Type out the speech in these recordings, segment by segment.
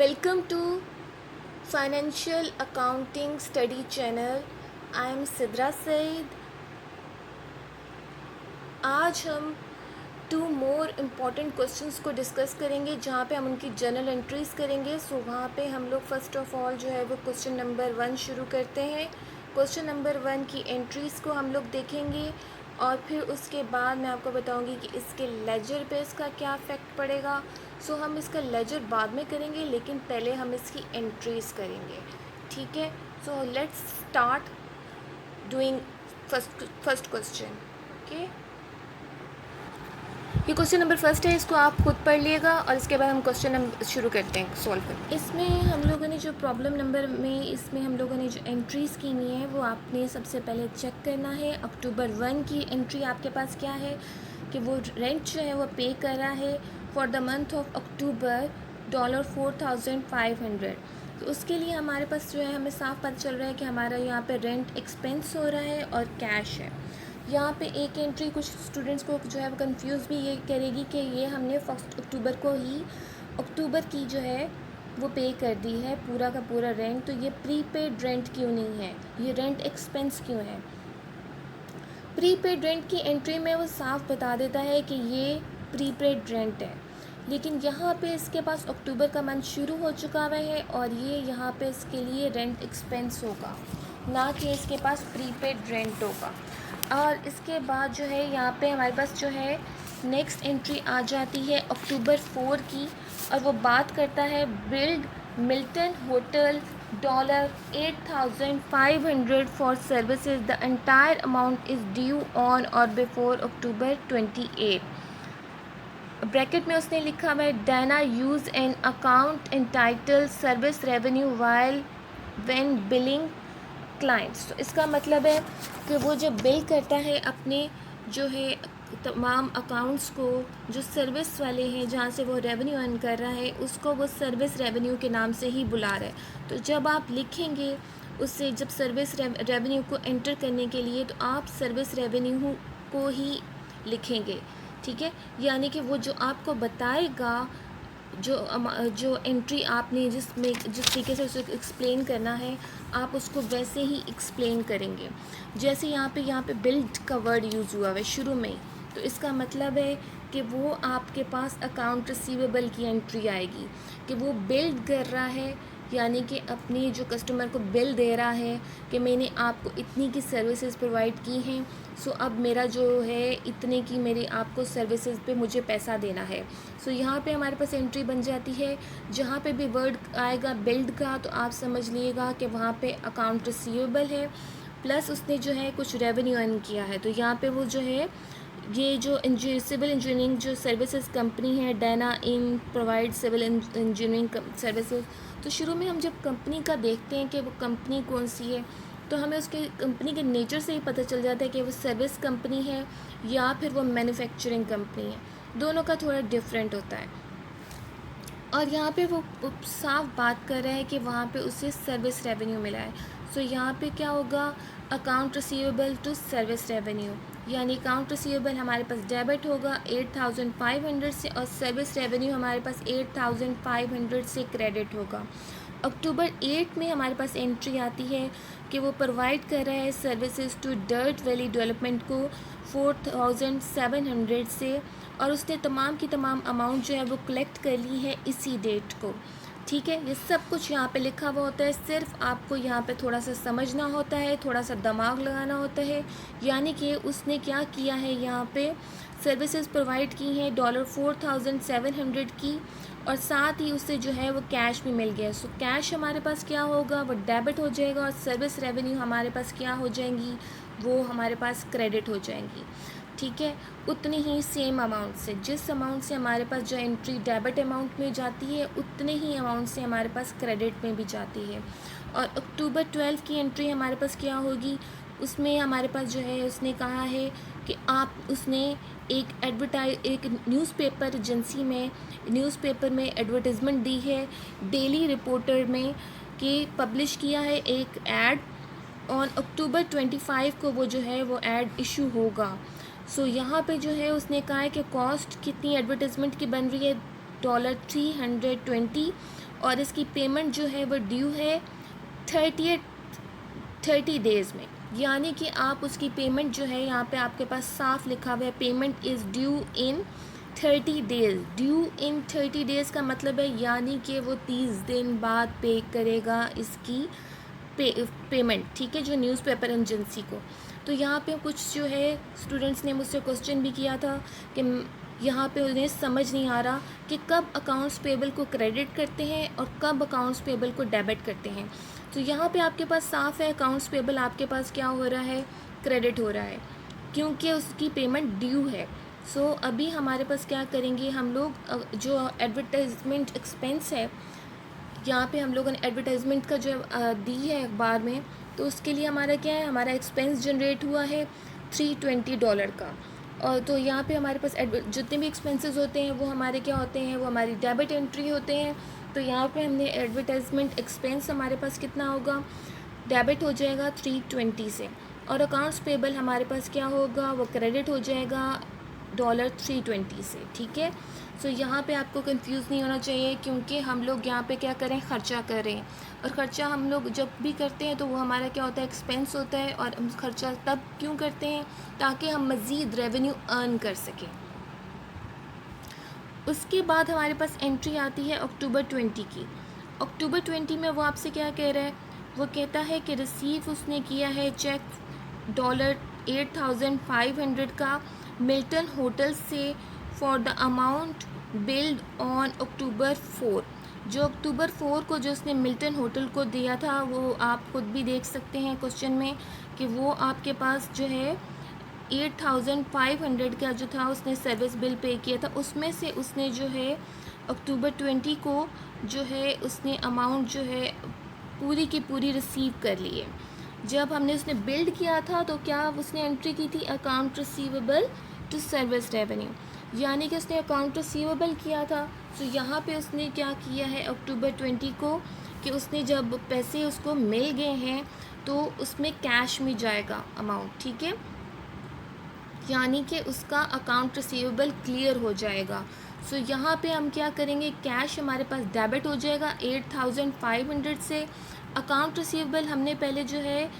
Welcome to Financial Accounting Study Channel. I am Sidra Said. आज हम to more important questions को discuss करेंगे जहाँ पे हम उनकी जर्नल एंट्रीज़ करेंगे। सो वहाँ पे हम लोग फ़र्स्ट ऑफ़ ऑल जो है वो क्वेश्चन नंबर 1 शुरू करते हैं। क्वेश्चन नंबर 1 की एंट्रीज़ को हम लोग देखेंगे और फिर उसके बाद मैं आपको बताऊंगी कि इसके लेजर पे इसका क्या इफ़ेक्ट पड़ेगा। सो हम इसका लेजर बाद में करेंगे, लेकिन पहले हम इसकी एंट्रीज़ करेंगे, ठीक है। So let's start doing first question. Okay, ये क्वेश्चन नंबर फर्स्ट है, इसको आप खुद पढ़ लिएगा और इसके बाद हम क्वेश्चन नंबर शुरू करते हैं सॉल्व करते हैं। इसमें हम लोगों ने जो प्रॉब्लम नंबर में इसमें हम लोगों ने जो एंट्रीज़ की हुई है वो आपने सबसे पहले चेक करना है। अक्टूबर 1 की एंट्री आपके पास क्या है कि वो रेंट जो है वो पे कर रहा है for the month of October $4,500। तो उसके लिए हमारे पास जो है हमें साफ पता चल रहा है कि हमारा यहाँ पे रेंट एक्सपेंस हो रहा है और कैश है। यहाँ पे एक एंट्री कुछ स्टूडेंट्स को जो है वो कंफ्यूज भी ये करेगी कि ये हमने फर्स्ट अक्टूबर को ही अक्टूबर की जो है वो पे कर दी है पूरा का पूरा रेंट, तो ये प्रीपेड रेंट क्यों नहीं है, ये रेंट एक्सपेंस क्यों है। प्रीपेड रेंट की एंट्री में वो साफ बता देता है कि ये प्रीपेड रेंट है, लेकिन यहाँ पे इसके पास अक्टूबर का मंथ शुरू हो चुका हुआ है और ये यहाँ पे इसके लिए रेंट एक्सपेंस होगा, ना कि इसके पास प्रीपेड रेंट होगा। और इसके बाद जो है यहाँ पे हमारे पास जो है नेक्स्ट एंट्री आ जाती है अक्टूबर 4 की, और वो बात करता है billed Milton hotel $8,500 for services, the entire amount is due on or before October 28। Bracket में उसने लिखा हुआ है Diana use an account entitled service revenue while when billing clients. तो इसका मतलब है कि वो जब बिल करता है अपने जो है तमाम अकाउंट्स को, जो सर्विस वाले हैं जहाँ से वो रेवेन्यू अर्न कर रहा है उसको वो सर्विस रेवेन्यू के नाम से ही बुला रहा है। तो जब आप लिखेंगे उससे जब सर्विस रेवेन्यू को एंटर करने के लिए तो आप सर्विस रेवेन्यू को ही लिखेंगे, ठीक है। यानी कि वो जो आपको बताएगा जो एंट्री आपने जिस तरीके से उसे एक्सप्लेन करना है आप उसको वैसे ही एक्सप्लेन करेंगे। जैसे यहाँ पे बिल्ड का वर्ड यूज़ हुआ है शुरू में, तो इसका मतलब है कि वो आपके पास अकाउंट रिसीवेबल की एंट्री आएगी कि वो बिल्ड कर रहा है, यानी कि अपनी जो कस्टमर को बिल दे रहा है कि मैंने आपको इतनी की सर्विसेज प्रोवाइड की हैं, सो अब मेरा जो है इतने की मेरी आपको सर्विसेज पे मुझे पैसा देना है। सो यहाँ पे हमारे पास एंट्री बन जाती है, जहाँ पे भी वर्ड आएगा बिल्ड का तो आप समझ लीजिएगा कि वहाँ पे अकाउंट रिसीवेबल है प्लस उसने जो है कुछ रेवेन्यू अर्न किया है। तो यहाँ पे वो जो है ये जो सिविल इंजीनियरिंग जो सर्विसेज कंपनी है डायना इन प्रोवाइड सिविल इंजीनियरिंग सर्विसेज। तो शुरू में हम जब कंपनी का देखते हैं कि वो कंपनी कौन सी है तो हमें उसके कंपनी के नेचर से ही पता चल जाता है कि वो सर्विस कंपनी है या फिर वो मैन्युफैक्चरिंग कंपनी है, दोनों का थोड़ा डिफरेंट होता है। और यहाँ पे वो साफ बात कर रहा है कि वहाँ पे उसे सर्विस रेवेन्यू मिला है। सो यहाँ पे क्या होगा, account receivable to service revenue, यानी अकाउंट रिसीवेबल हमारे पास डेबिट होगा 8,500 से और सर्विस रेवेन्यू हमारे पास 8,500 से क्रेडिट होगा। अक्टूबर 8 में हमारे पास एंट्री आती है कि वो प्रोवाइड कर रहा है services to Dirt Valley development को 4,700 से, और उसने तमाम की तमाम अमाउंट जो है वो कलेक्ट कर ली है इसी डेट को, ठीक है। ये सब कुछ यहाँ पे लिखा हुआ होता है, सिर्फ आपको यहाँ पे थोड़ा सा समझना होता है, थोड़ा सा दिमाग लगाना होता है। यानी कि उसने क्या किया है, यहाँ पे सर्विसेज प्रोवाइड की हैं $4,700 की, और साथ ही उससे जो है वो कैश भी मिल गया। सो कैश हमारे पास क्या होगा, वो डेबिट हो जाएगा, और सर्विस रेवेन्यू हमारे पास क्या हो जाएंगी, वो हमारे पास क्रेडिट हो जाएंगी, ठीक है। उतनी ही सेम अमाउंट से, जिस अमाउंट से हमारे पास जो एंट्री डेबिट अमाउंट में जाती है उतने ही अमाउंट से हमारे पास क्रेडिट में भी जाती है। और अक्टूबर 12 की एंट्री हमारे पास क्या होगी, उसमें हमारे पास जो है उसने कहा है कि उसने एक न्यूज़पेपर एजेंसी में न्यूज़पेपर में एडवर्टाइजमेंट दी है डेली रिपोर्टर में कि पब्लिश किया है एक ऐड ऑन अक्टूबर 25 को वो जो है वो ऐड इशू होगा। सो यहाँ पे जो है उसने कहा है कि कॉस्ट कितनी एडवर्टाइजमेंट की बन रही है $320, और इसकी पेमेंट जो है वो ड्यू है 30 डेज़ में, यानी कि आप उसकी पेमेंट जो है यहाँ पे आपके पास साफ लिखा हुआ है payment is due in 30 days. Due in 30 days का मतलब है यानी कि वो 30 दिन बाद पे करेगा इसकी पेमेंट, ठीक है, जो न्यूज़पेपर एजेंसी को। तो यहाँ पे कुछ जो है स्टूडेंट्स ने मुझसे क्वेश्चन भी किया था कि यहाँ पे उन्हें समझ नहीं आ रहा कि कब अकाउंट्स पेबल को क्रेडिट करते हैं और कब अकाउंट्स पेबल को डेबिट करते हैं। तो यहाँ पे आपके पास साफ है अकाउंट्स पेबल आपके पास क्या हो रहा है, क्रेडिट हो रहा है, क्योंकि उसकी पेमेंट ड्यू है। सो अभी हमारे पास क्या करेंगे हम लोग, जो एडवर्टाइजमेंट एक्सपेंस है यहाँ पे हम लोगों ने एडवर्टाइजमेंट का जो दी है अखबार में, तो उसके लिए हमारा क्या है, हमारा एक्सपेंस जनरेट हुआ है $320 का। और तो यहाँ पे हमारे पास जितने भी एक्सपेंसेस होते हैं वो हमारे क्या होते हैं, वो हमारी डेबिट एंट्री होते हैं। तो यहाँ पे हमने एडवर्टाइजमेंट एक्सपेंस हमारे पास कितना होगा, डेबिट हो जाएगा 320 से, और अकाउंट्स पेबल हमारे पास क्या होगा, वो क्रेडिट हो जाएगा $320 से, ठीक है। सो यहाँ पे आपको कंफ्यूज नहीं होना चाहिए, क्योंकि हम लोग यहाँ पे क्या करें, ख़र्चा करें, और ख़र्चा हम लोग जब भी करते हैं तो वो हमारा क्या होता है, एक्सपेंस होता है। और हम ख़र्चा तब क्यों करते हैं, ताकि हम मज़ीद रेवेन्यू अर्न कर सकें। उसके बाद हमारे पास एंट्री आती है अक्टूबर 20 की। अक्टूबर 20 में वो आपसे क्या कह रहा है, वो कहता है कि रिसीव उसने किया है चेक $8,500 का मिल्टन होटल से for the amount build on October 4। जो अक्टूबर 4 को जो उसने मिल्टन होटल को दिया था, वो आप खुद भी देख सकते हैं क्वेश्चन में कि वो आपके पास जो है 8,500 का जो था उसने सर्विस बिल पे किया था, उसमें से उसने जो है अक्टूबर 20 को जो है उसने अमाउंट जो है पूरी की पूरी रिसीव कर ली है। जब हमने उसने बिल्ड किया था तो क्या उसने एंट्री की थी, account receivable to service revenue, यानी कि उसने अकाउंट रिसीवेबल किया था। तो यहाँ पे उसने क्या किया है अक्टूबर 20 को, कि उसने जब पैसे उसको मिल गए हैं तो उसमें कैश में जाएगा अमाउंट, ठीक है, यानी कि उसका अकाउंट रिसीवेबल क्लियर हो जाएगा। सो यहाँ पे हम क्या करेंगे, कैश हमारे पास डेबिट हो जाएगा 8,500 से। अकाउंट रिसीवेबल हमने पहले जो है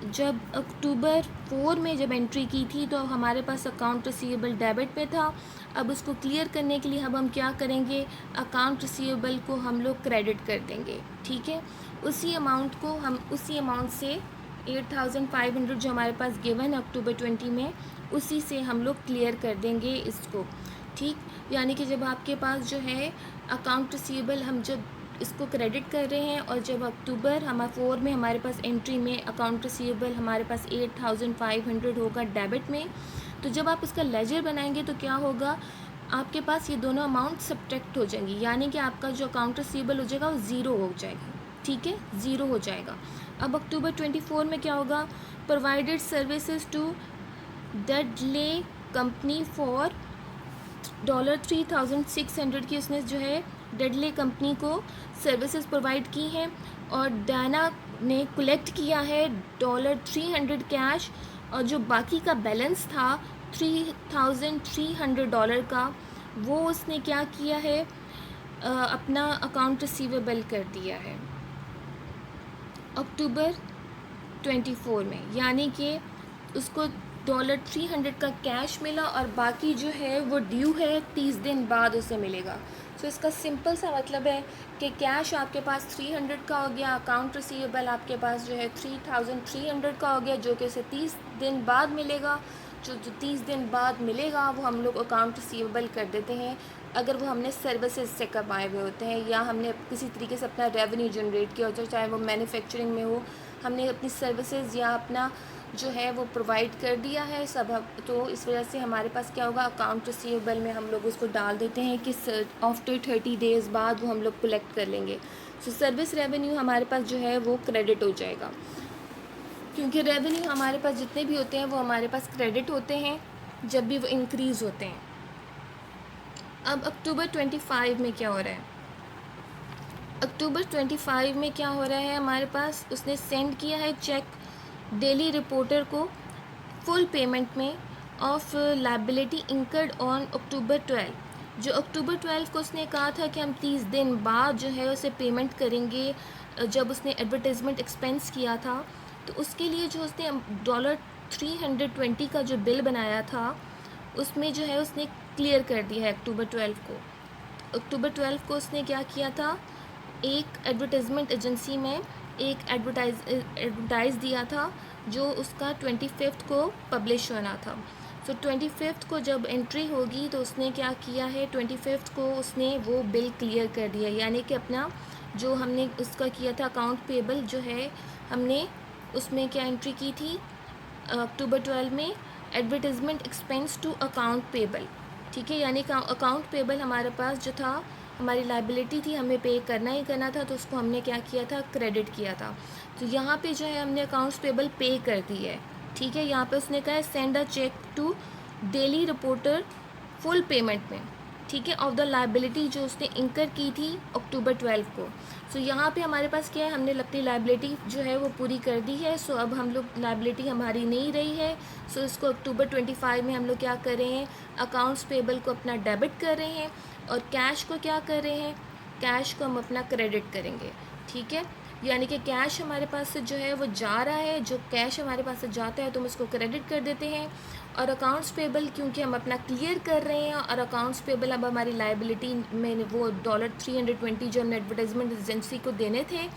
जब अक्टूबर 4 में जब एंट्री की थी तो हमारे पास अकाउंट रिसीवेबल डेबिट पे था। अब उसको क्लियर करने के लिए अब हम क्या करेंगे, अकाउंट रिसीवेबल को हम लोग क्रेडिट कर देंगे, ठीक है। उसी अमाउंट को हम उसी अमाउंट से 8,500 जो हमारे पास गिवन है अक्टूबर 20 में, उसी से हम लोग क्लियर कर देंगे इसको, ठीक। यानी कि जब आपके पास जो है अकाउंट रिसीवेबल हम जब इसको क्रेडिट कर रहे हैं, और जब अक्टूबर 4 में हमारे पास एंट्री में अकाउंट रिसीवेबल हमारे पास 8,500 होगा डेबिट में, तो जब आप उसका लेजर बनाएंगे तो क्या होगा, आपके पास ये दोनों अमाउंट सब्ट्रैक्ट हो जाएंगी, यानी कि आपका जो अकाउंट रिसीवेबल हो जाएगा वो ज़ीरो हो जाएगा, ठीक है, ज़ीरो हो जाएगा। अब अक्टूबर 24 में क्या होगा, provided services to Dedley company for $3,600 की उसने जो है डेडले कंपनी को सर्विसेज प्रोवाइड की हैं, और डायना ने कलेक्ट किया है $300 कैश, और जो बाकी का बैलेंस था $3,300 का, वो उसने क्या किया है, अपना अकाउंट रिसीवेबल कर दिया है अक्टूबर 24 में, यानी कि उसको $300 का कैश मिला, और बाकी जो है वो ड्यू है 30 दिन बाद उसे मिलेगा। सो इसका सिंपल सा मतलब है कि कैश आपके पास 300 का हो गया, अकाउंट रिसीवेबल आपके पास जो है 3,300 का हो गया, जो कि उसे 30 दिन बाद मिलेगा। जो 30 दिन बाद मिलेगा वो हम लोग अकाउंट रिसीवेबल कर देते हैं, अगर वो हमने सर्विसेज से कमाए हुए होते हैं, या हमने किसी तरीके से अपना रेवेन्यू जनरेट किया होता है, चाहे वो मैन्युफैक्चरिंग में हो, हमने अपनी सर्विसेज या अपना जो है वो प्रोवाइड कर दिया है सब। तो इस वजह से हमारे पास क्या होगा, अकाउंट रिसीवेबल में हम लोग उसको डाल देते हैं कि आफ्टर 30 डेज़ बाद वो हम लोग कलेक्ट कर लेंगे। सो सर्विस रेवेन्यू हमारे पास जो है वो क्रेडिट हो जाएगा, क्योंकि रेवेन्यू हमारे पास जितने भी होते हैं वो हमारे पास क्रेडिट होते हैं जब भी वो इंक्रीज़ होते हैं। अब अक्टूबर 25 में क्या हो रहा है, अक्टूबर 25 में क्या हो रहा है, हमारे पास उसने सेंड किया है चेक डेली रिपोर्टर को फुल पेमेंट में of liability incurred on October 12। जो अक्टूबर 12 को उसने कहा था कि हम 30 दिन बाद जो है उसे पेमेंट करेंगे, जब उसने एडवर्टाइजमेंट एक्सपेंस किया था, तो उसके लिए जो उसने $320 का जो बिल बनाया था उसमें जो है उसने क्लियर कर दिया है अक्टूबर 12 को। अक्टूबर 12 को उसने क्या किया था, एक एडवर्टाइजमेंट एजेंसी में एक एडवर्टाइज दिया था जो उसका 25 को पब्लिश होना था। सो 25 को जब एंट्री होगी तो उसने क्या किया है, 25 को उसने वो बिल क्लियर कर दिया, यानी कि अपना जो हमने उसका किया था अकाउंट पेबल जो है, हमने उसमें क्या एंट्री की थी अक्टूबर 12 में, advertisement expense to account payable, ठीक है। यानी कि अकाउंट पेबल हमारे पास जो था, हमारी लाइबिलिटी थी, हमें पे करना ही करना था, तो उसको हमने क्या किया था, क्रेडिट किया था। तो यहाँ पे जो है हमने अकाउंट्स पेबल पे कर दी है, ठीक है। यहाँ पे उसने कहा है send a cheque to Daily Reporter full payment में, ठीक है, ऑफ द लाइबिलिटी जो उसने इंकर की थी अक्टूबर 12 को। सो यहाँ पे हमारे पास क्या है, हमने अपनी लाइबिलिटी जो है वो पूरी कर दी है। सो अब हम लोग लाइबिलिटी हमारी नहीं रही है, सो इसको अक्टूबर 25 में हम लोग क्या कर रहे हैं, अकाउंट्स पेबल को अपना डेबिट कर रहे हैं और कैश को क्या कर रहे हैं, कैश को हम अपना क्रेडिट करेंगे, ठीक है। यानी कि कैश हमारे पास से जो है वो जा रहा है, जो कैश हमारे पास से जाता है तो हम उसको क्रेडिट कर देते हैं। और अकाउंट्स पेबल क्योंकि हम अपना क्लियर कर रहे हैं, और अकाउंट्स पेबल अब हमारी लाइबिलिटी में वो $320 जो हमने एडवर्टाइजमेंट एजेंसी को देने थे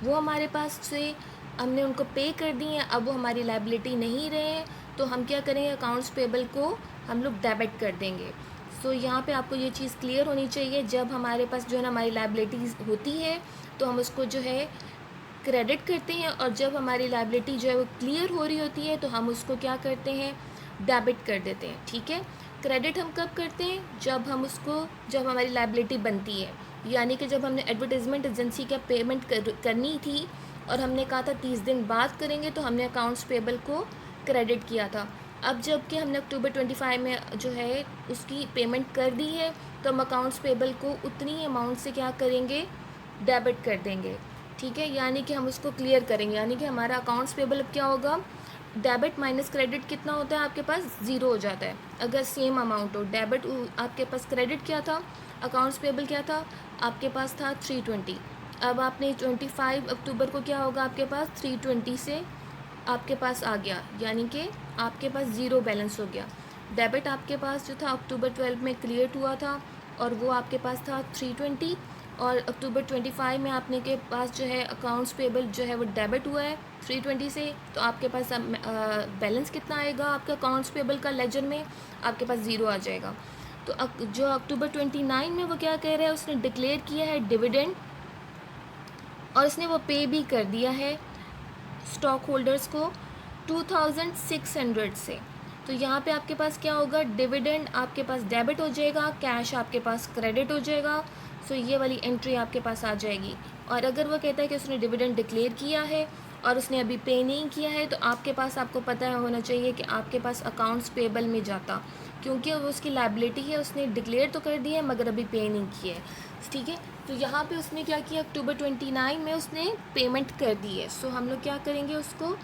वो हमारे पास से हमने उनको पे कर दिए हैं, अब वो हमारी लाइबिलिटी नहीं रहे हैं, तो हम क्या करेंगे, अकाउंट्स पेबल को हम लोग डेबिट कर देंगे। सो यहाँ पे आपको ये चीज़ क्लियर होनी चाहिए, जब हमारे पास जो है ना हमारी लाइबिलिटीज़ होती है तो हम उसको जो है क्रेडिट करते हैं, और जब हमारी लाइबिलिटी जो है वो क्लियर हो रही होती है तो हम उसको क्या करते हैं, डेबिट कर देते हैं, ठीक है। क्रेडिट हम कब करते हैं, जब हमारी लाइबिलिटी बनती है, यानी कि जब हमने एडवर्टाइजमेंट एजेंसी का पेमेंट करनी थी और हमने कहा था 30 दिन बाद करेंगे, तो हमने अकाउंट्स पेबल को क्रेडिट किया था। अब जबकि हमने अक्टूबर 25 में जो है उसकी पेमेंट कर दी है, तो हम अकाउंट्स पेबल को उतनी अमाउंट से क्या करेंगे, डेबिट कर देंगे, ठीक है। यानी कि हम उसको क्लियर करेंगे, यानी कि हमारा अकाउंट्स पेबल अब क्या होगा, डेबिट माइनस क्रेडिट कितना होता है आपके पास, ज़ीरो हो जाता है अगर सेम अमाउंट हो। डेबिट आपके पास, क्रेडिट क्या था, अकाउंट्स पेबल क्या था आपके पास था 320, अब आपने 25 अक्टूबर को क्या होगा आपके पास 320 से आपके पास आ गया, यानी कि आपके पास ज़ीरो बैलेंस हो गया। डेबिट आपके पास जो था अक्टूबर 12 में क्लियर हुआ था और वो आपके पास था 320, और अक्टूबर 25 में आपने के पास जो है अकाउंट्स पेबल जो है वो डेबिट हुआ है 320 से, तो आपके पास बैलेंस कितना आएगा आपका अकाउंट्स पेबल का लेजर में, आपके पास ज़ीरो आ जाएगा। तो जो अक्टूबर 29 में वो क्या कह रहा है, उसने डिक्लेयर किया है डिविडेंड, और उसने वो पे भी कर दिया है स्टॉक होल्डर्स को 2600 से। तो यहाँ पे आपके पास क्या होगा, डिविडेंड आपके पास डेबिट हो जाएगा, कैश आपके पास क्रेडिट हो जाएगा। सो ये वाली एंट्री आपके पास आ जाएगी। और अगर वो कहता है कि उसने डिविडेंड डिक्लेयर किया है और उसने अभी पे नहीं किया है, तो आपके पास, आपको पता होना चाहिए कि आपके पास अकाउंट्स पेबल में जाता, क्योंकि वो उसकी लाइबिलिटी है, उसने डिक्लेयर तो कर दी है मगर अभी पे नहीं किया है, ठीक है। तो यहाँ पे उसने क्या किया, अक्टूबर 29 में उसने पेमेंट कर दी है। सो हम लोग क्या करेंगे, उसको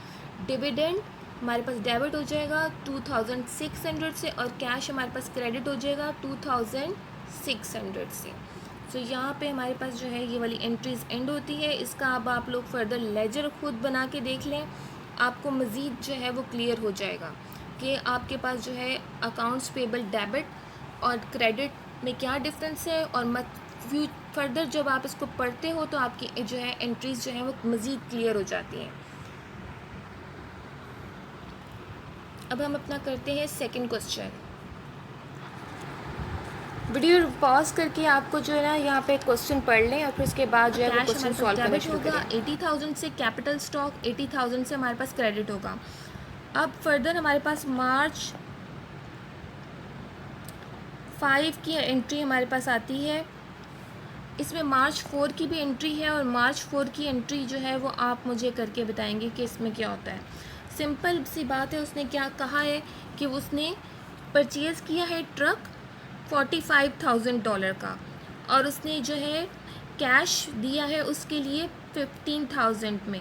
डिविडेंड हमारे पास डेबिट हो जाएगा 2600 से, और कैश हमारे पास क्रेडिट हो जाएगा 2600 से। सो यहाँ पे हमारे पास जो है ये वाली एंट्रीज एंड होती है। इसका अब आप लोग फर्दर लेजर खुद बना के देख लें, आपको मज़ीद जो है वो क्लियर हो जाएगा कि आपके पास जो है अकाउंट्स पेबल डेबिट और क्रेडिट में क्या डिफरेंस है, और फर्दर जब आप इसको पढ़ते हो तो आपकी जो है एंट्रीज जो हैं वो मज़ीद क्लियर हो जाती हैं। अब हम अपना करते हैं सेकंड क्वेश्चन। वीडियो पॉज करके आपको जो है ना यहाँ पे क्वेश्चन पढ़ लें और फिर उसके बाद जो है वो क्वेश्चन सॉल्व करना शुरू करें। 80,000 से कैपिटल स्टॉक, 80,000 से हमारे पास क्रेडिट होगा। अब फर्दर हमारे पास मार्च 5 की एंट्री हमारे पास आती है, इसमें मार्च 4 की भी एंट्री है, और मार्च 4 की एंट्री जो है वो आप मुझे करके बताएंगे कि इसमें क्या होता है। सिंपल सी बात है, उसने क्या कहा है कि उसने परचेज़ किया है ट्रक $45,000 का, और उसने जो है कैश दिया है उसके लिए 15,000 में,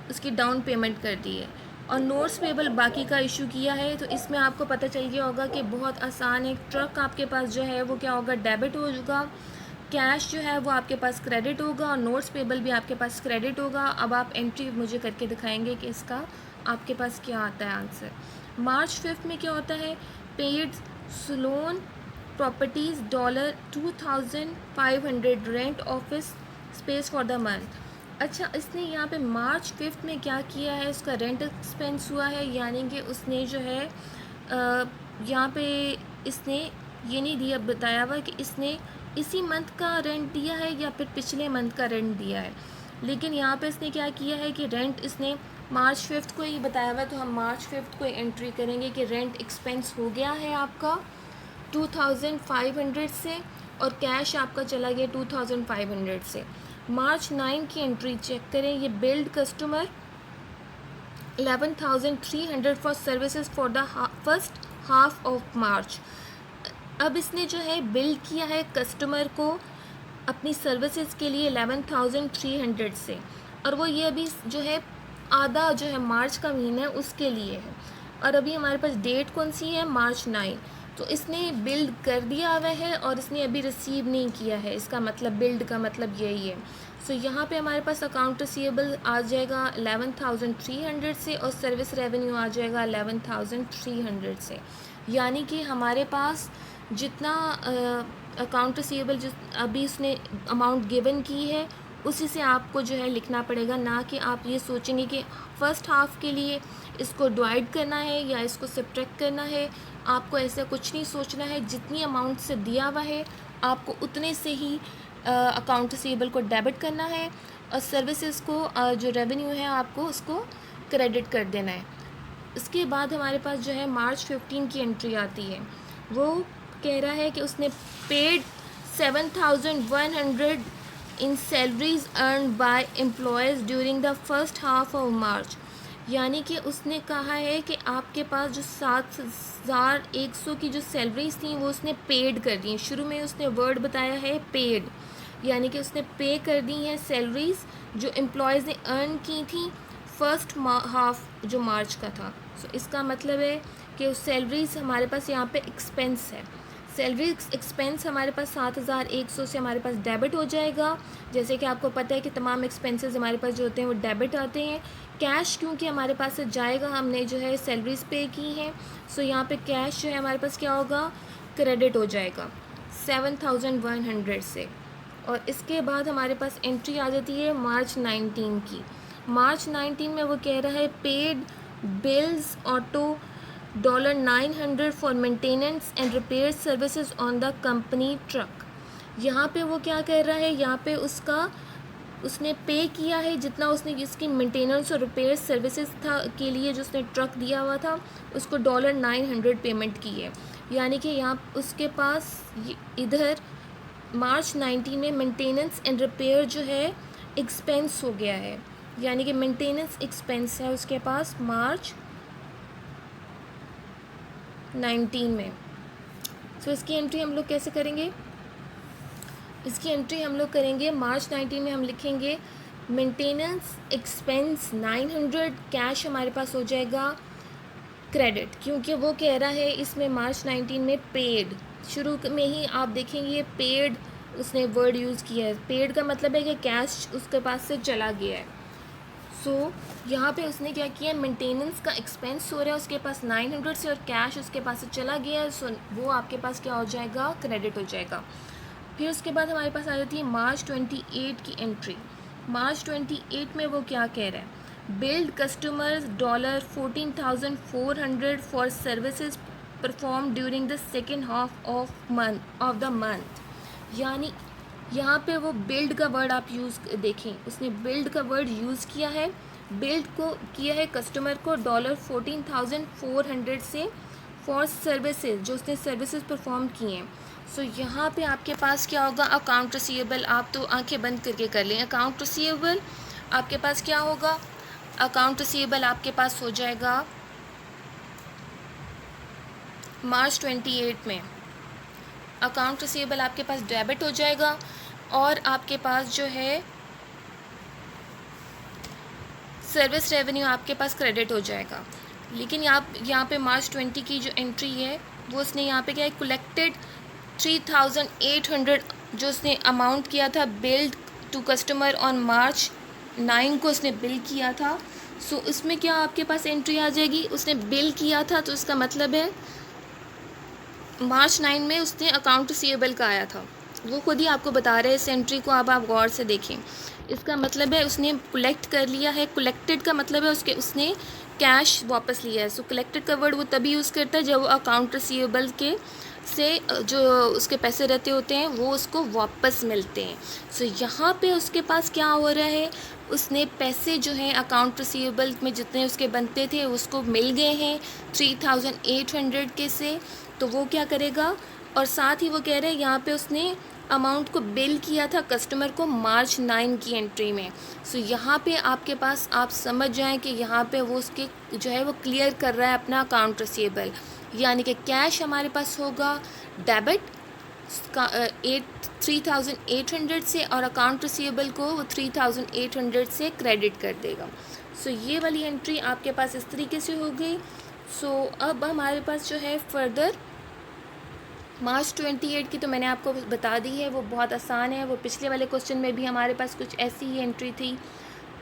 उसकी डाउन पेमेंट कर दी है। और नोट्स पेबल बाकी का इशू किया है। तो इसमें आपको पता चल गया होगा कि बहुत आसान है। ट्रक आपके पास जो है वो क्या होगा, डेबिट होगा, कैश जो है वो आपके पास क्रेडिट होगा, और नोट्स पेबल भी आपके पास क्रेडिट होगा। अब आप एंट्री मुझे करके दिखाएंगे कि इसका आपके पास क्या आता है आंसर। मार्च 5 में क्या होता है, paid Sloan properties $2,500 rent office space for the month. अच्छा, इसने यहाँ पे मार्च 5 में क्या किया है, उसका रेंट एक्सपेंस हुआ है, यानी कि उसने जो है यहाँ पे इसने ये नहीं दिया, बताया हुआ कि इसने इसी मंथ का रेंट दिया है या फिर पिछले मंथ का रेंट दिया है। लेकिन यहाँ पे इसने क्या किया है कि रेंट इसने मार्च 5 को ही बताया हुआ है, तो हम मार्च 5 को एंट्री करेंगे कि रेंट एक्सपेंस हो गया है आपका 2,500 से, और कैश आपका चला गया 2,500 से। मार्च 9 की एंट्री चेक करें, ये build customer 11,300 for services for the first half of March. अब इसने जो है बिल्ड किया है कस्टमर को अपनी सर्विसेज के लिए 11,300 से, और वो ये अभी जो है आधा जो है मार्च का महीना है उसके लिए है। और अभी हमारे पास डेट कौन सी है, मार्च 9। तो इसने बिल्ड कर दिया हुआ है और इसने अभी रिसीव नहीं किया है, इसका मतलब बिल्ड का मतलब यही है। सो यहाँ पे हमारे पास अकाउंट रिसीवेबल आ जाएगा 11,300 से, और सर्विस रेवेन्यू आ जाएगा 11,300 से। यानी कि हमारे पास जितना अकाउंट रिसीवेबल जिस अभी उसने अमाउंट गिवन की है उसी से आपको जो है लिखना पड़ेगा, ना कि आप ये सोचेंगे कि फ़र्स्ट हाफ़ के लिए इसको डिवाइड करना है या इसको सब्ट्रैक्ट करना है। आपको ऐसा कुछ नहीं सोचना है, जितनी अमाउंट से दिया हुआ है आपको उतने से ही अकाउंट रिसीवेबल को डेबिट करना है, और सर्विसेज को जो रेवेन्यू है आपको उसको क्रेडिट कर देना है। इसके बाद हमारे पास जो है मार्च 15 की एंट्री आती है। वो कह रहा है कि उसने paid 7,100 in salaries earn by employees during the first half of March. यानी कि उसने कहा है कि आपके पास जो 7,100 की जो सैलरीज थी वो उसने पेड कर दी हैं। शुरू में उसने वर्ड बताया है पेड, यानी कि उसने पे कर दी हैं सैलरीज़ जो एम्प्लॉयज़ ने अर्न की थी फर्स्ट हाफ जो मार्च का था। सो इसका मतलब है कि उस सैलरीज़ हमारे पास यहाँ पे एक्सपेंस है। सैलरी एक्सपेंस हमारे पास 7,100 से हमारे पास डेबिट हो जाएगा। जैसे कि आपको पता है कि तमाम एक्सपेंसेस हमारे पास जो होते हैं वो डेबिट आते हैं। कैश क्योंकि हमारे पास से जाएगा, हमने जो है सैलरीज पे की हैं, सो यहाँ पे कैश जो है हमारे पास क्या होगा, क्रेडिट हो जाएगा 7,100 से। और इसके बाद हमारे पास एंट्री आ जाती है मार्च 19 की। मार्च 19 में वो कह रहा है paid bills auto $900 for maintenance and repair services on the company truck. यहाँ पे वो क्या कर रहा है, यहाँ पे उसने पे किया है जितना उसने इसकी मेंटेनेंस और रिपेयर सर्विसेज था के लिए जो उसने ट्रक दिया हुआ था उसको $900 पेमेंट की है। यानी कि यहाँ उसके पास इधर मार्च 19 में मेंटेनेंस एंड रिपेयर जो है एक्सपेंस हो गया है, यानी कि मेंटेनेंस एक्सपेंस है उसके पास मार्च 19 में। सो इसकी एंट्री हम लोग कैसे करेंगे, इसकी एंट्री हम लोग करेंगे मार्च 19 में हम लिखेंगे मेंटेनेंस एक्सपेंस 900, कैश हमारे पास हो जाएगा क्रेडिट, क्योंकि वो कह रहा है इसमें मार्च 19 में पेड, शुरू में ही आप देखेंगे पेड उसने वर्ड यूज़ किया है। पेड का मतलब है कि कैश उसके पास से चला गया है। सो यहाँ पे उसने क्या किया, मेंटेनेंस का एक्सपेंस हो रहा है उसके पास 900 से, और कैश उसके पास से चला गया है, सो वो आपके पास क्या हो जाएगा, क्रेडिट हो जाएगा। फिर उसके बाद हमारे पास आ जाती है मार्च 28 की एंट्री। मार्च 28 में वो क्या कह रहा है, build customers $14,400 for services perform during the second half of the month. यानी यहाँ पे वो बिल्ड का वर्ड आप यूज़ देखें, उसने बिल्ड का वर्ड यूज़ किया है, बिल्ड को किया है कस्टमर को $14,400 से फॉर सर्विसेज, जो उसने सर्विसेज परफॉर्म किए हैं। सो यहाँ पे आपके पास क्या होगा, अकाउंट रिसीवेबल, आप तो आंखें बंद करके कर लें। अकाउंट रिसीवेबल आपके पास क्या होगा, अकाउंट रिसीवेबल आपके पास हो जाएगा मार्च 28 में। अकाउंट रिसीवेबल आपके पास डेबिट हो जाएगा, और आपके पास जो है सर्विस रेवेन्यू आपके पास क्रेडिट हो जाएगा। लेकिन यहाँ पे मार्च 20 की जो एंट्री है वो उसने यहाँ पे क्या है, कलेक्टेड 3800 जो उसने अमाउंट किया था billed to customer on March 9 को उसने बिल किया था। सो इसमें क्या आपके पास एंट्री आ जाएगी, उसने बिल किया था तो इसका मतलब है मार्च 9 में उसने अकाउंट रिसीवेबल का आया था, वो खुद ही आपको बता रहे हैं इस एंट्री को। अब आप गौर से देखें, इसका मतलब है उसने कलेक्ट कर लिया है। कलेक्टेड का मतलब है उसने कैश वापस लिया है। सो कलेक्टेड का वर्ड वो तभी यूज़ करता है जब वो अकाउंट रिसीवेबल के से जो उसके पैसे रहते होते हैं वो उसको वापस मिलते हैं। सो यहाँ पे उसके पास क्या हो रहा है, उसने पैसे जो हैं अकाउंट रिसीवेबल में जितने उसके बनते थे उसको मिल गए हैं 3800 के से। तो वो क्या करेगा, और साथ ही वो कह रहे हैं यहाँ पे उसने अमाउंट को बिल किया था कस्टमर को मार्च 9 की एंट्री में। सो यहाँ पे आपके पास आप समझ जाएं कि यहाँ पे वो उसके जो है वो क्लियर कर रहा है अपना अकाउंट रिसीवेबल, यानी कि कैश हमारे पास होगा डेबिट 3800 से और अकाउंट रिसीवेबल को वो 3800 से क्रेडिट कर देगा। सो ये वाली एंट्री आपके पास इस तरीके से हो गई। सो अब हमारे पास जो है फर्दर मार्च 28 की तो मैंने आपको बता दी है, वो बहुत आसान है, वो पिछले वाले क्वेश्चन में भी हमारे पास कुछ ऐसी ही एंट्री थी।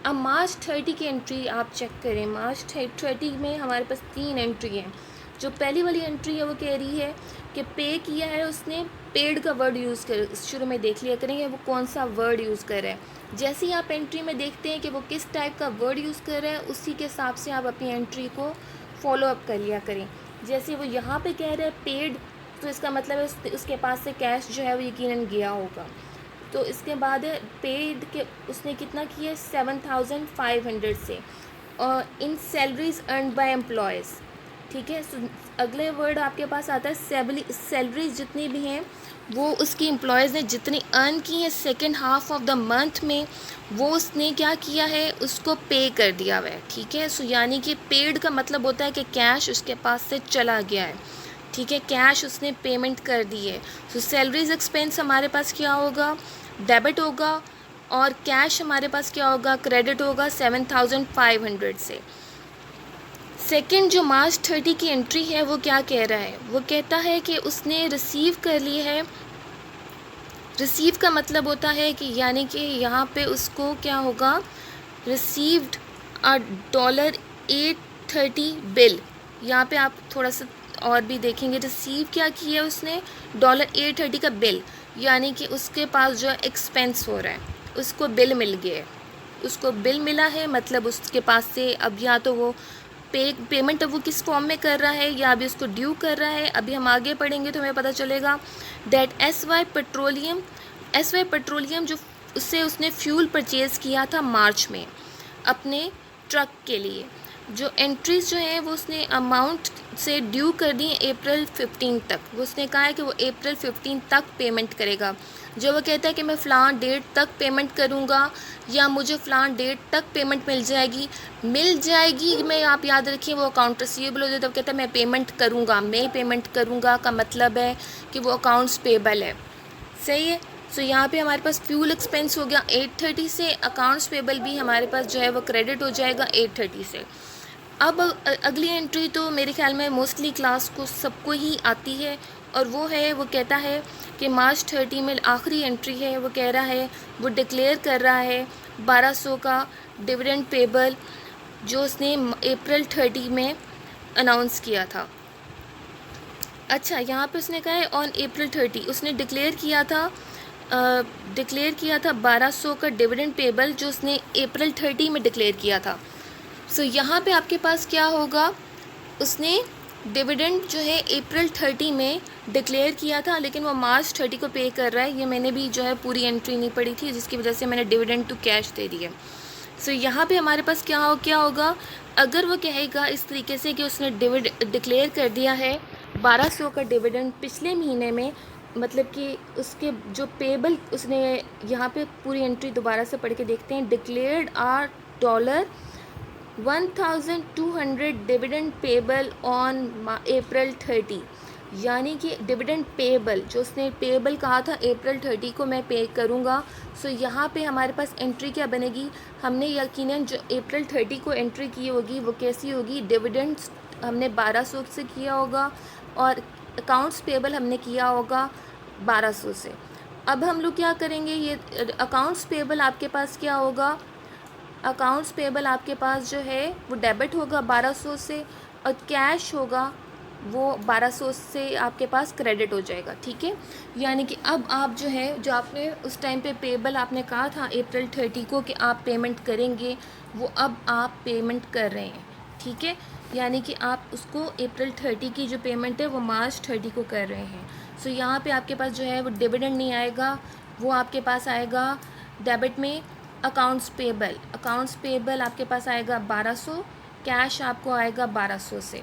अब मार्च 30 की एंट्री आप चेक करें। मार्च 30 में हमारे पास 3 एंट्री हैं। जो पहली वाली एंट्री है वो कह रही है कि पे किया है उसने, पेड का वर्ड यूज़ कर, शुरू में देख लिया करेंगे वो कौन सा वर्ड यूज़ कर रहा है। जैसे ही आप एंट्री में देखते हैं कि वो किस टाइप का वर्ड यूज़ कर रहा है उसी के हिसाब से आप अपनी एंट्री को फॉलो अप कर लिया करें। जैसे वो यहाँ पे कह रहे हैं पेड, तो इसका मतलब है उसके पास से कैश जो है वो यकीनन गया होगा। तो इसके बाद है पेड के उसने कितना किया 7500 से, और इन सैलरीज अर्नड बाय एम्प्लॉयज़। ठीक है, अगले वर्ड आपके पास आता है सैलरीज जितनी भी हैं वो उसकी एम्प्लॉयज़ ने जितनी अर्न की हैं second half of the month में वो उसने क्या किया है, उसको पे कर दिया हुआ है। ठीक है, सो यानी कि पेड का मतलब होता है कि कैश उसके पास से चला गया है। ठीक है, कैश उसने पेमेंट कर दी है। सो सैलरीज एक्सपेंस हमारे पास क्या होगा, डेबिट होगा, और कैश हमारे पास क्या होगा, क्रेडिट होगा 7500 से। सेकंड जो मार्च 30 की एंट्री है वो क्या कह रहा है, वो कहता है कि उसने रिसीव कर ली है। रिसीव का मतलब होता है कि यानी कि यहाँ पे उसको क्या होगा, रिसीव्ड $830 बिल। यहाँ पे आप थोड़ा सा और भी देखेंगे, रिसीव क्या किया उसने, $830 का बिल, यानी कि उसके पास जो एक्सपेंस हो रहा है उसको बिल मिल गया है। उसको बिल मिला है मतलब उसके पास से अब या तो वो पेमेंट अब वो किस फॉर्म में कर रहा है या अभी उसको ड्यू कर रहा है, अभी हम आगे पढ़ेंगे तो हमें पता चलेगा। दैट SY पेट्रोलियम जो उसने फ्यूल परचेज़ किया था मार्च में अपने ट्रक के लिए। जो एंट्रीज जो हैं वो उसने अमाउंट से ड्यू कर दी अप्रैल 15 तक। वो उसने कहा है कि वो अप्रैल 15 तक पेमेंट करेगा। जो वो कहता है कि मैं फ़लाँ डेट तक पेमेंट करूँगा या मुझे फ़लाँ डेट तक पेमेंट मिल जाएगी मैं, आप याद रखिए वो अकाउंट रिसीवेबल हो जाए तब कहता है मैं पेमेंट करूँगा का मतलब है कि वो अकाउंट्स पेबल है। सही है। सो यहाँ पे हमारे पास फ्यूल एक्सपेंस हो गया 830 से, अकाउंट्स पेबल भी हमारे पास जो है वो क्रेडिट हो जाएगा 830 से। अब अगली एंट्री तो मेरे ख्याल में मोस्टली क्लास को सबको ही आती है, और वो है, वो कहता है कि मार्च 30 में आखिरी एंट्री है, वो कह रहा है वो डिक्लेयर कर रहा है 1200 का डिविडेंड पेबल जो उसने अप्रैल 30 में अनाउंस किया था। अच्छा, यहाँ पे उसने कहा है ऑन अप्रैल 30 उसने डिक्लेयर किया था 1200 का डिविडेंड पेबल जो उसने अप्रैल 30 में डिक्लेयर किया था। सो यहाँ पे आपके पास क्या होगा, उसने डिविडेंड जो है अप्रैल 30 में डिक्लेयर किया था लेकिन वो मार्च 30 को पे कर रहा है। ये मैंने भी जो है पूरी एंट्री नहीं पढ़ी थी जिसकी वजह से मैंने डिविडेंड टू कैश दे दिया। सो यहाँ पे हमारे पास क्या होगा, अगर वो कहेगा इस तरीके से कि उसने डिक्लेयर कर दिया है 1200 का डिविडेंड पिछले महीने में, मतलब कि उसके जो पेबल उसने, यहाँ पे पूरी एंट्री दोबारा से पढ़ के देखते हैं, declared are $1200 dividend payable on April 30, यानी कि डिविडेंड पेएबल, जो उसने पेएबल कहा था अप्रैल 30 को मैं पे करूँगा। सो यहाँ पे हमारे पास एंट्री क्या बनेगी, हमने यकीनन जो अप्रैल 30 को एंट्री की होगी वो कैसी होगी, डिविडेंड्स हमने 1200 से किया होगा और अकाउंट्स पेएबल हमने किया होगा 1200 से। अब हम लोग क्या करेंगे, ये अकाउंट्स पेएबल आपके पास क्या होगा, अकाउंट्स पेएबल आपके पास जो है वो डेबिट होगा 1200 से और कैश होगा वो 1200 से आपके पास क्रेडिट हो जाएगा। ठीक है, यानी कि अब आप जो है, जो आपने उस टाइम पे पेएबल आपने कहा था अप्रैल 30 को कि आप पेमेंट करेंगे, वो अब आप पेमेंट कर रहे हैं। ठीक है, यानी कि आप उसको अप्रैल 30 की जो पेमेंट है वो मार्च 30 को कर रहे हैं। सो यहाँ पे आपके पास जो है वो डिविडेंड नहीं आएगा, वो आपके पास आएगा डेबिट में अकाउंट्स पेएबल आपके पास आएगा 1200, कैश आपको आएगा 1200 से।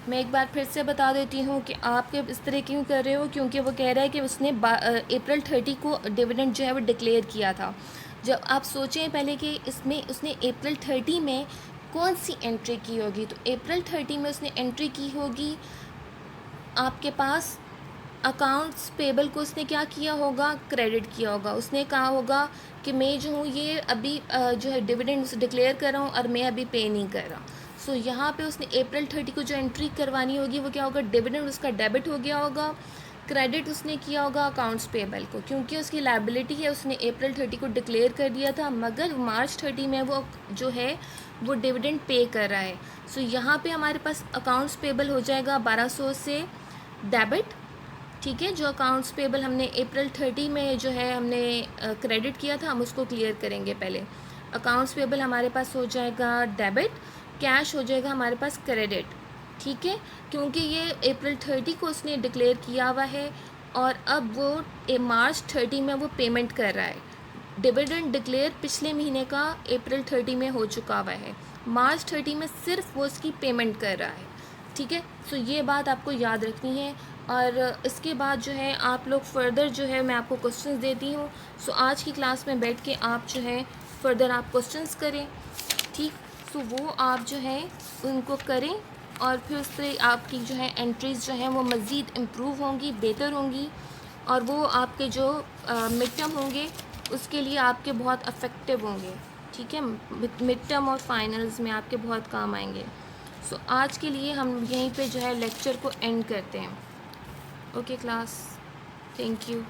मैं एक बार फिर से बता देती हूँ कि आप इस तरह क्यों कर रहे हो, क्योंकि वो कह रहा है कि उसने अप्रैल 30 को डिविडेंड जो है वो डिक्लेयर किया था। जब आप सोचें पहले कि इसमें उसने अप्रैल 30 में कौन सी एंट्री की होगी, तो अप्रैल 30 में उसने एंट्री की होगी आपके पास अकाउंट्स पेबल को उसने क्या किया होगा, क्रेडिट किया होगा। उसने कहा होगा कि मैं जो हूँ ये अभी जो है डिविडेंड डिक्लेयर कर रहा हूँ और मैं अभी पे नहीं कर रहा। सो यहाँ पे उसने अप्रैल 30 को जो एंट्री करवानी होगी वो क्या होगा, डिविडेंड उसका डेबिट हो गया होगा, क्रेडिट उसने किया होगा अकाउंट्स पेबल को, क्योंकि उसकी लायबिलिटी है उसने अप्रैल 30 को डिक्लेयर कर दिया था, मगर मार्च 30 में वो जो है वो डिविडेंड पे कर रहा है। सो यहाँ पे हमारे पास अकाउंट्स पेबल हो जाएगा 1200 से डेबिट। ठीक है, जो अकाउंट्स पेबल हमने अप्रैल 30 में जो है हमने क्रेडिट किया था, हम उसको क्लियर करेंगे पहले। अकाउंट्स पेबल हमारे पास हो जाएगा डेबिट, कैश हो जाएगा हमारे पास क्रेडिट। ठीक है, क्योंकि ये अप्रैल 30 को उसने डिक्लेयर किया हुआ है और अब वो मार्च 30 में वो पेमेंट कर रहा है। डिविडेंड डिक्लेयर पिछले महीने का अप्रैल 30 में हो चुका हुआ है, मार्च 30 में सिर्फ वो उसकी पेमेंट कर रहा है। ठीक है, सो ये बात आपको याद रखनी है। और इसके बाद जो है आप लोग फर्दर जो है मैं आपको क्वेश्चंस देती हूँ। सो आज की क्लास में बैठ के आप जो है फर्दर आप क्वेश्चंस करें। ठीक, सो वो आप जो है उनको करें और फिर उस पर आपकी जो है एंट्रीज़ जो हैं वो मज़ीद इम्प्रूव होंगी, बेहतर होंगी और वो आपके जो मिड टर्म होंगे उसके लिए आपके बहुत अफेक्टिव होंगे। ठीक है, मिड टर्म और फाइनल्स में आपके बहुत काम आएंगे। सो आज के लिए हम यहीं पे जो है लेक्चर को एंड करते हैं। Okay class, thank you.